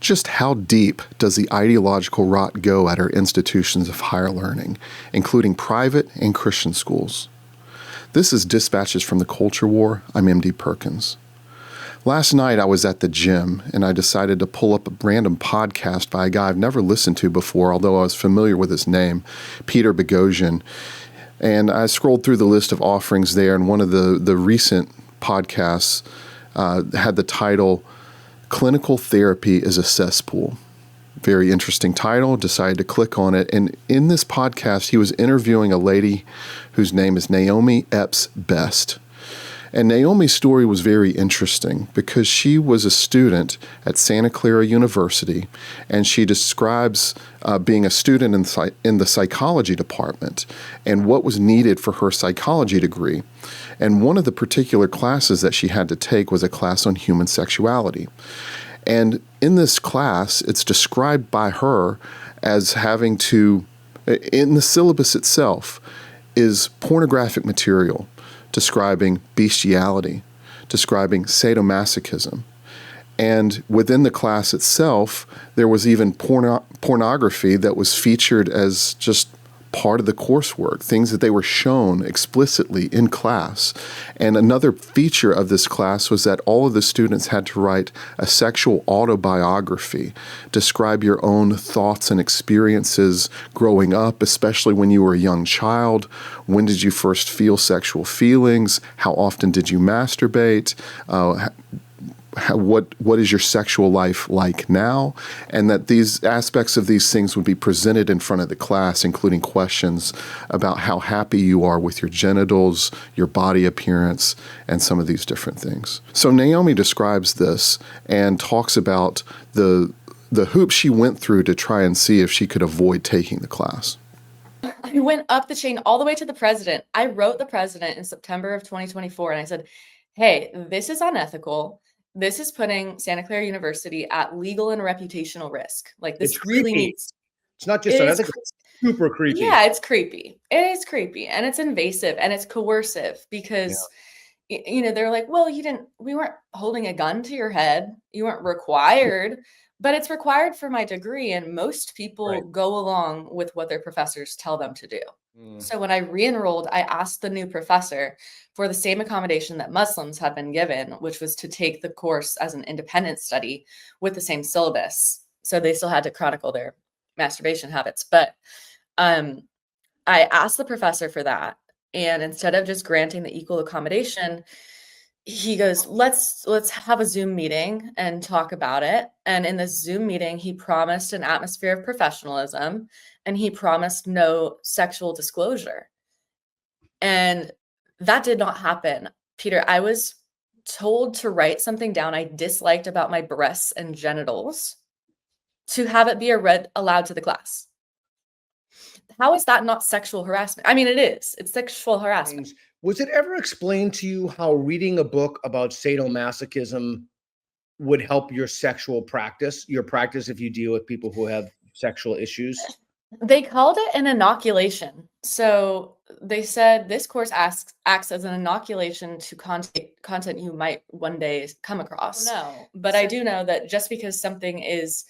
Just how deep does the ideological rot go at our institutions of higher learning, including private and Christian schools? This is Dispatches from the Culture War. I'm MD Perkins. Last night I was at the gym and I decided to pull up a random podcast by a guy I've never listened to before, although I was familiar with his name, Pedagogy. And I scrolled through the list of offerings there, and one of the recent podcasts had the title, Clinical Therapy is a Cesspool. Very interesting title, decided to click on it. And in this podcast, he was interviewing a lady whose name is Naomi Epps Best. And Naomi's story was very interesting because she was a student at Santa Clara University, and she describes being a student in the psychology department and what was needed for her psychology degree. And one of the particular classes that she had to take was a class on human sexuality. And in this class, it's described by her as having to, in the syllabus itself, is pornographic material, describing bestiality, describing sadomasochism. And within the class itself, there was even pornography that was featured as just part of the coursework, things that they were shown explicitly in class. And another feature of this class was that all of the students had to write a sexual autobiography, describe your own thoughts and experiences growing up, especially when you were a young child. When did you first feel sexual feelings? How often did you masturbate? What is your sexual life like now? And that these aspects of these things would be presented in front of the class, including questions about how happy you are with your genitals, your body appearance, and some of these different things. So Naomi describes this and talks about the hoops she went through to try and see if she could avoid taking the class. I went up the chain all the way to the president. I wrote the president in September of 2024, and I said, hey, this is unethical. This is putting Santa Clara University at legal and reputational risk. Like, this It's really creepy. needs. It's not just unethical, it's super creepy. Yeah, it's creepy. It is creepy, and it's invasive, and it's coercive because, they're like, well, we weren't holding a gun to your head. You weren't required, but it's required for my degree. And most people go along with what their professors tell them to do. So when I re-enrolled, I asked the new professor for the same accommodation that Muslims had been given, which was to take the course as an independent study with the same syllabus. So they still had to chronicle their masturbation habits. But I asked the professor for that. And instead of just granting the equal accommodation, he goes, let's have a Zoom meeting and talk about it. And in this Zoom meeting, he promised an atmosphere of professionalism, and he promised no sexual disclosure. And that did not happen. Peter, I was told to write something down I disliked about my breasts and genitals to have it be read aloud to the class. How is that not sexual harassment? I mean, it is. It's sexual harassment. Was it ever explained to you how reading a book about sadomasochism would help your sexual practice, if you deal with people who have sexual issues? They called it an inoculation. So they said this course acts as an inoculation to content you might one day come across. No, but I do know that just because something is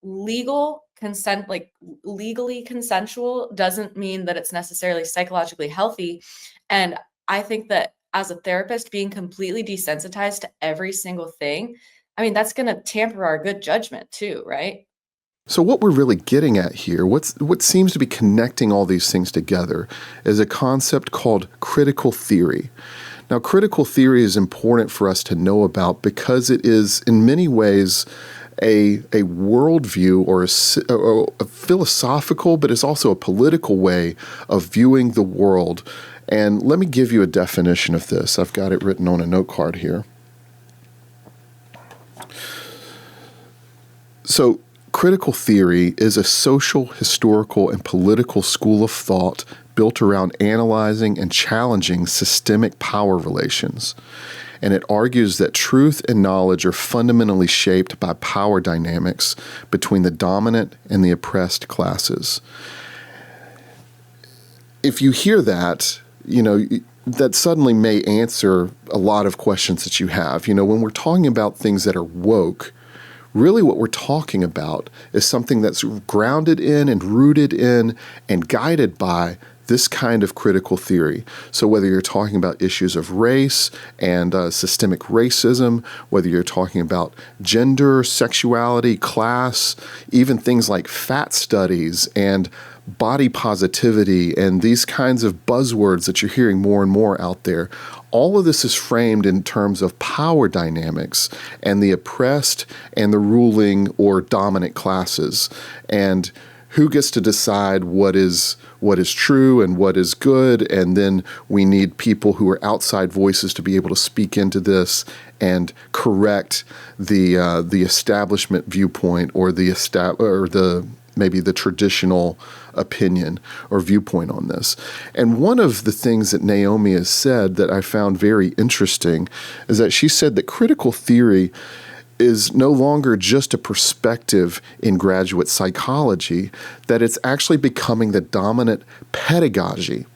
legally consensual doesn't mean that it's necessarily psychologically healthy. And I think that as a therapist, being completely desensitized to every single thing, I mean, that's going to tamper our good judgment too, right? So what we're really getting at here, what seems to be connecting all these things together, is a concept called critical theory. Now, critical theory is important for us to know about because it is, in many ways, a worldview or a philosophical, but it's also a political way of viewing the world. And let me give you a definition of this. I've got it written on a note card here. So, critical theory is a social, historical, and political school of thought built around analyzing and challenging systemic power relations. And it argues that truth and knowledge are fundamentally shaped by power dynamics between the dominant and the oppressed classes. If you hear that, that suddenly may answer a lot of questions that you have. When we're talking about things that are woke, really what we're talking about is something that's grounded in and rooted in and guided by this kind of critical theory. So whether you're talking about issues of race and systemic racism, whether you're talking about gender, sexuality, class, even things like fat studies and body positivity and these kinds of buzzwords that you're hearing more and more out there, all of this is framed in terms of power dynamics and the oppressed and the ruling or dominant classes, and who gets to decide what is true and what is good. And then we need people who are outside voices to be able to speak into this and correct the establishment viewpoint or maybe the traditional opinion or viewpoint on this. And one of the things that Naomi has said that I found very interesting is that she said that critical theory is no longer just a perspective in graduate psychology, that it's actually becoming the dominant pedagogy.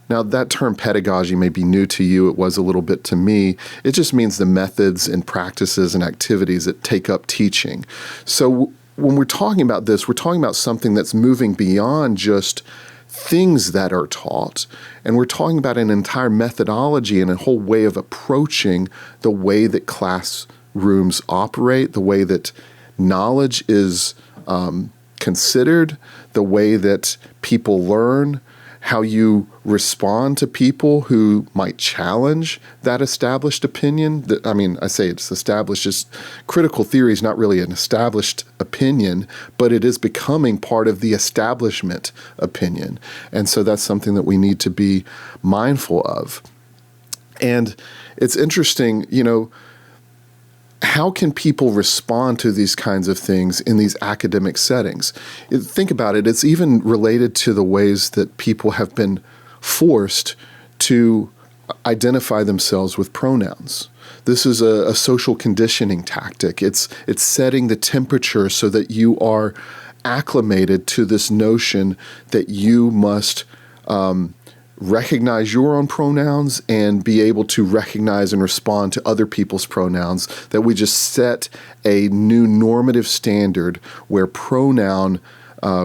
Now, that term pedagogy may be new to you. It was a little bit to me. It just means the methods and practices and activities that take up teaching. So when we're talking about this, we're talking about something that's moving beyond just things that are taught, and we're talking about an entire methodology and a whole way of approaching the way that classrooms operate, the way that knowledge is considered, the way that people learn, how you respond to people who might challenge that established opinion. I say it's established, just critical theory is not really an established opinion, but it is becoming part of the establishment opinion. And so that's something that we need to be mindful of. And it's interesting, how can people respond to these kinds of things in these academic settings? Think about it. It's even related to the ways that people have been forced to identify themselves with pronouns. This is a social conditioning tactic. It's setting the temperature so that you are acclimated to this notion that you must recognize your own pronouns and be able to recognize and respond to other people's pronouns, that we just set a new normative standard where pronoun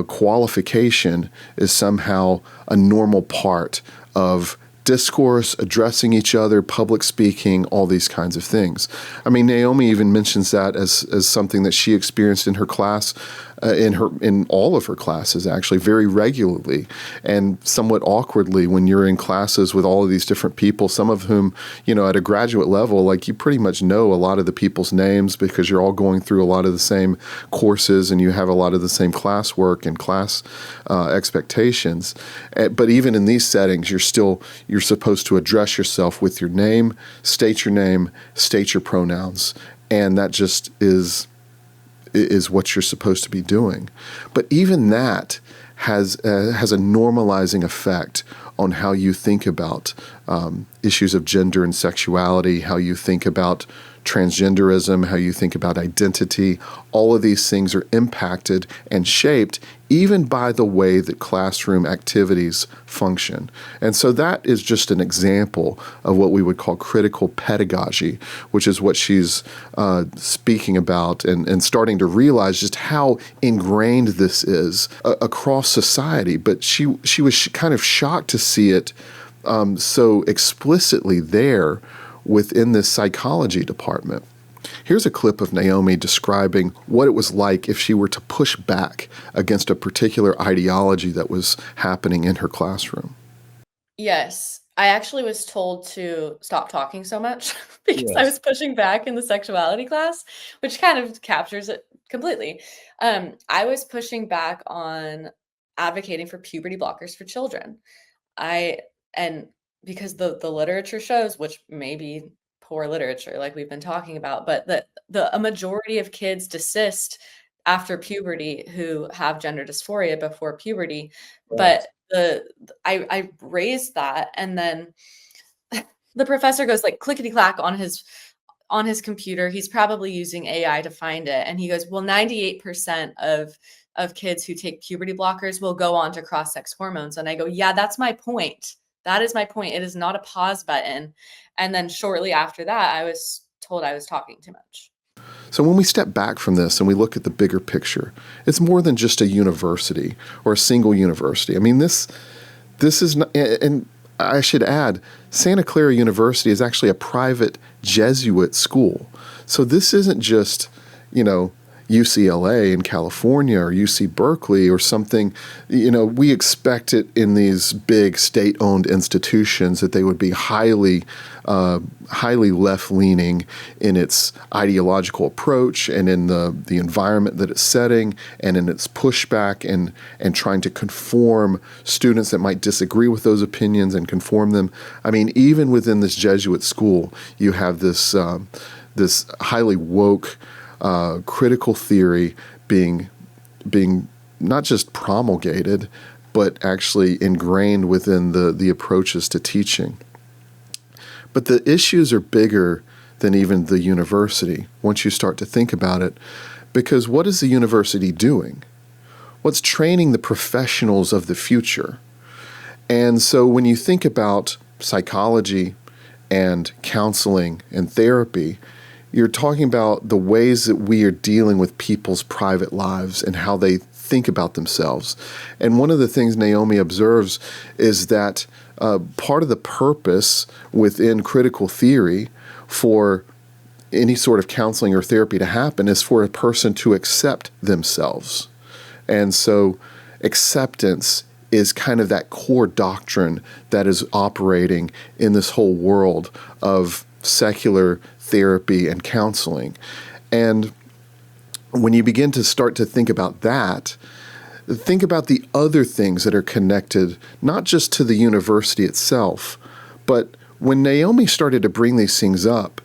qualification is somehow a normal part of discourse, addressing each other, public speaking, all these kinds of things. Naomi even mentions that as something that she experienced in her class, in all of her classes, actually, very regularly and somewhat awkwardly when you're in classes with all of these different people, some of whom, at a graduate level, like you pretty much know a lot of the people's names because you're all going through a lot of the same courses and you have a lot of the same classwork and class expectations. But even in these settings, you're supposed to address yourself with your name, state your pronouns, and that just is what you're supposed to be doing. But even that has a normalizing effect on how you think about issues of gender and sexuality, how you think about transgenderism, how you think about identity. All of these things are impacted and shaped even by the way that classroom activities function. And so that is just an example of what we would call critical pedagogy, which is what she's speaking about and starting to realize just how ingrained this is across society. But she was kind of shocked to see it so explicitly there within this psychology department. Here's a clip of Naomi describing what it was like if she were to push back against a particular ideology that was happening in her classroom. Yes, I actually was told to stop talking so much because I Yes. was pushing back in the sexuality class, which kind of captures it completely. I was pushing back on advocating for puberty blockers for children. And because the literature shows, which may be poor literature like we've been talking about, but a majority of kids desist after puberty who have gender dysphoria before puberty. Correct. But I raised that, and then the professor goes like clickety clack on his computer. He's probably using AI to find it, and he goes, well, 98% of kids who take puberty blockers will go on to cross-sex hormones. And I go, yeah, that's my point. That is my point. It is not a pause button. And then shortly after that, I was told I was talking too much. So when we step back from this and we look at the bigger picture, it's more than just a university or a single university. I mean, this is not, and I should add, Santa Clara University is actually a private Jesuit school. So this isn't just, UCLA in California or UC Berkeley or something. We expect it in these big state-owned institutions that they would be highly left-leaning in its ideological approach and in the environment that it's setting and in its pushback and trying to conform students that might disagree with those opinions and conform them. I mean, even within this Jesuit school, you have this highly woke critical theory being not just promulgated, but actually ingrained within the approaches to teaching. But the issues are bigger than even the university once you start to think about it, because what is the university doing? What's training the professionals of the future? And so when you think about psychology and counseling and therapy, you're talking about the ways that we are dealing with people's private lives and how they think about themselves. And one of the things Naomi observes is that part of the purpose within critical theory for any sort of counseling or therapy to happen is for a person to accept themselves. And so acceptance is kind of that core doctrine that is operating in this whole world of secular therapy and counseling. And when you begin to start to think about that, think about the other things that are connected, not just to the university itself, but when Naomi started to bring these things up,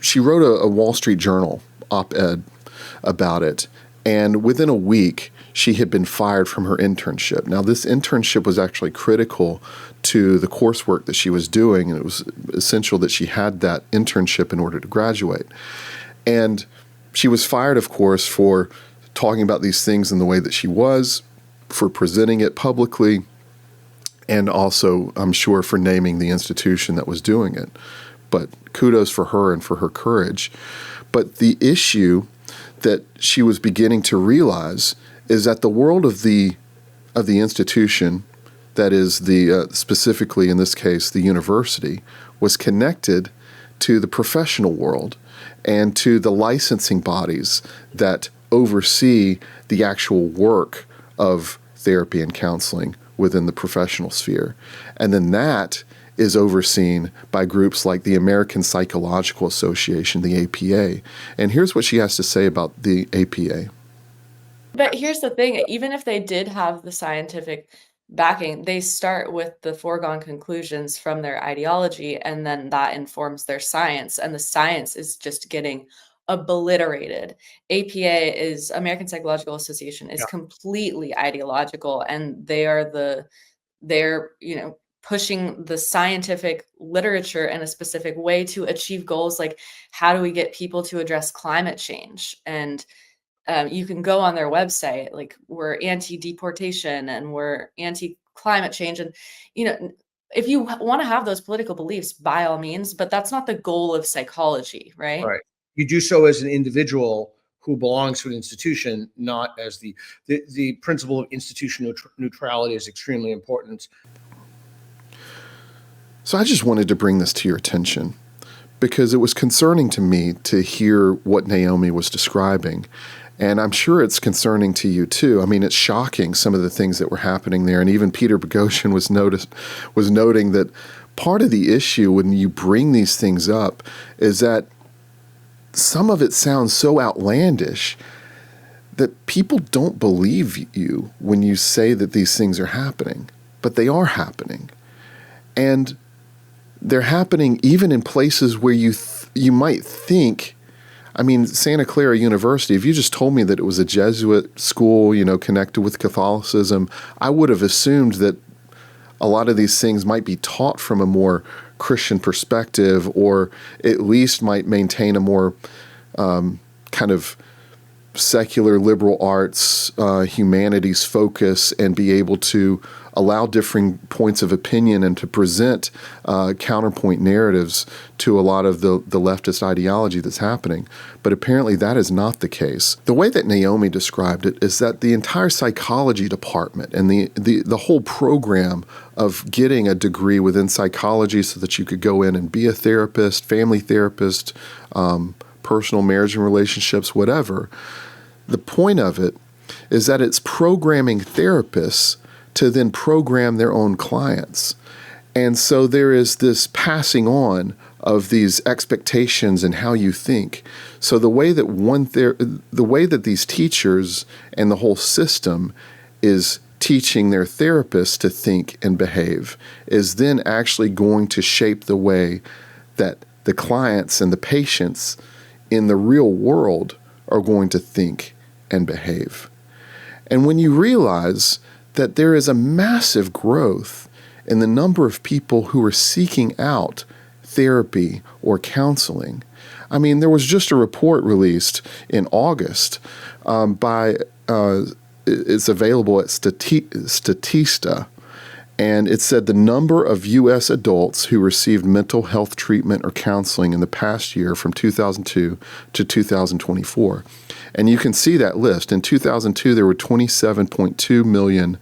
she wrote a Wall Street Journal op-ed about it. And within a week, she had been fired from her internship. Now, this internship was actually critical to the coursework that she was doing, and it was essential that she had that internship in order to graduate. And she was fired, of course, for talking about these things in the way that she was, for presenting it publicly, and also, I'm sure, for naming the institution that was doing it. But kudos for her and for her courage. But the issue that she was beginning to realize is that the world of the institution, that is specifically in this case the university, was connected to the professional world and to the licensing bodies that oversee the actual work of therapy and counseling within the professional sphere. And then that is overseen by groups like the American Psychological Association, the APA. And here's what she has to say about the APA. But here's the thing, even if they did have the scientific backing, they start with the foregone conclusions from their ideology, and then that informs their science, and the science is just getting obliterated. APA is American Psychological Association is completely ideological, and they're pushing the scientific literature in a specific way to achieve goals like how do we get people to address climate change. And you can go on their website, like we're anti-deportation and we're anti-climate change. And, if you want to have those political beliefs, by all means, but that's not the goal of psychology, right? Right. You do so as an individual who belongs to an institution, not as the principle of institutional neutrality is extremely important. So I just wanted to bring this to your attention because it was concerning to me to hear what Naomi was describing. And I'm sure it's concerning to you too. I mean, it's shocking, some of the things that were happening there. And even Peter Boghossian was noting that part of the issue when you bring these things up is that some of it sounds so outlandish that people don't believe you when you say that these things are happening. But they are happening. And they're happening even in places where you might think, I mean, Santa Clara University, if you just told me that it was a Jesuit school, connected with Catholicism, I would have assumed that a lot of these things might be taught from a more Christian perspective, or at least might maintain a more kind of secular liberal arts, humanities focus and be able to allow differing points of opinion and to present counterpoint narratives to a lot of the leftist ideology that's happening. But apparently that is not the case. The way that Naomi described it is that the entire psychology department and the whole program of getting a degree within psychology so that you could go in and be a therapist, family therapist, personal marriage and relationships, whatever, the point of it is that it's programming therapists to then program their own clients. And so there is this passing on of these expectations and how you think. So the way that these teachers and the whole system is teaching their therapists to think and behave is then actually going to shape the way that the clients and the patients in the real world are going to think and behave. And when you realize that there is a massive growth in the number of people who are seeking out therapy or counseling. I mean, there was just a report released in August it's available at Statista, and it said the number of U.S. adults who received mental health treatment or counseling in the past year from 2002 to 2024. And you can see that list. In 2002, there were 27.2 million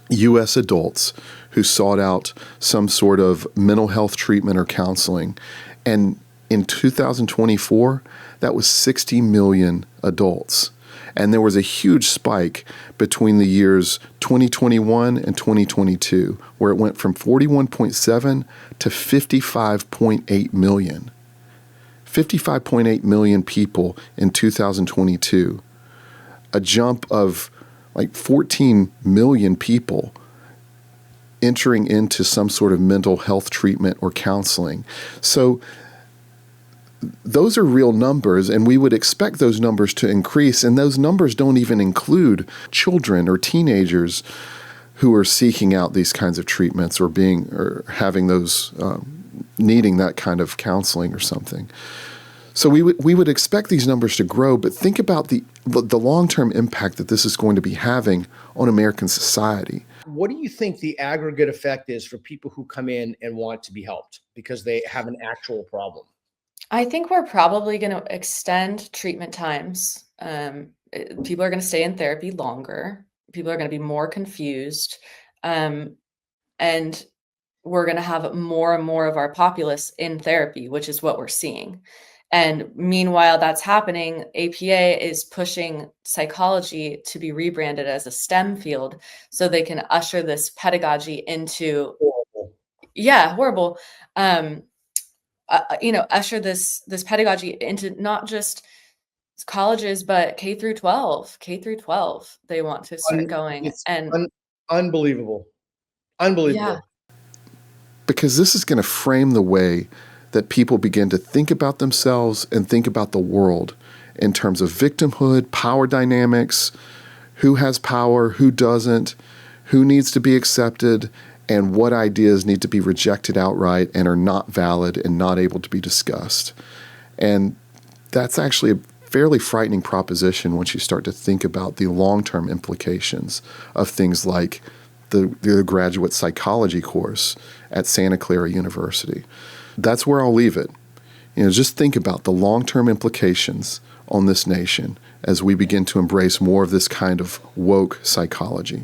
U.S. adults who sought out some sort of mental health treatment or counseling. And in 2024, that was 60 million adults. And there was a huge spike between the years 2021 and 2022, where it went from 41.7 to 55.8 million. 55.8 million people in 2022. A jump of like 14 million people entering into some sort of mental health treatment or counseling. So those are real numbers, and we would expect those numbers to increase, and those numbers don't even include children or teenagers who are seeking out these kinds of treatments or having those needing that kind of counseling or something. So we would expect these numbers to grow, but think about the long-term impact that this is going to be having on American society. What do you think the aggregate effect is for people who come in and want to be helped because they have an actual problem? I think we're probably going to extend treatment times. People are going to stay in therapy longer. People are going to be more confused. And we're going to have more and more of our populace in therapy, which is what we're seeing. And meanwhile that's happening, APA is pushing psychology to be rebranded as a STEM field so they can usher this pedagogy into horrible. Usher this pedagogy into not just colleges, but K through 12. They want to start going. And unbelievable. Yeah. Because this is going to frame the way that people begin to think about themselves and think about the world in terms of victimhood, power dynamics, who has power, who doesn't, who needs to be accepted, and what ideas need to be rejected outright and are not valid and not able to be discussed. And that's actually a fairly frightening proposition once you start to think about the long-term implications of things like the graduate psychology course at Santa Clara University. That's where I'll leave it. Just think about the long-term implications on this nation as we begin to embrace more of this kind of woke psychology.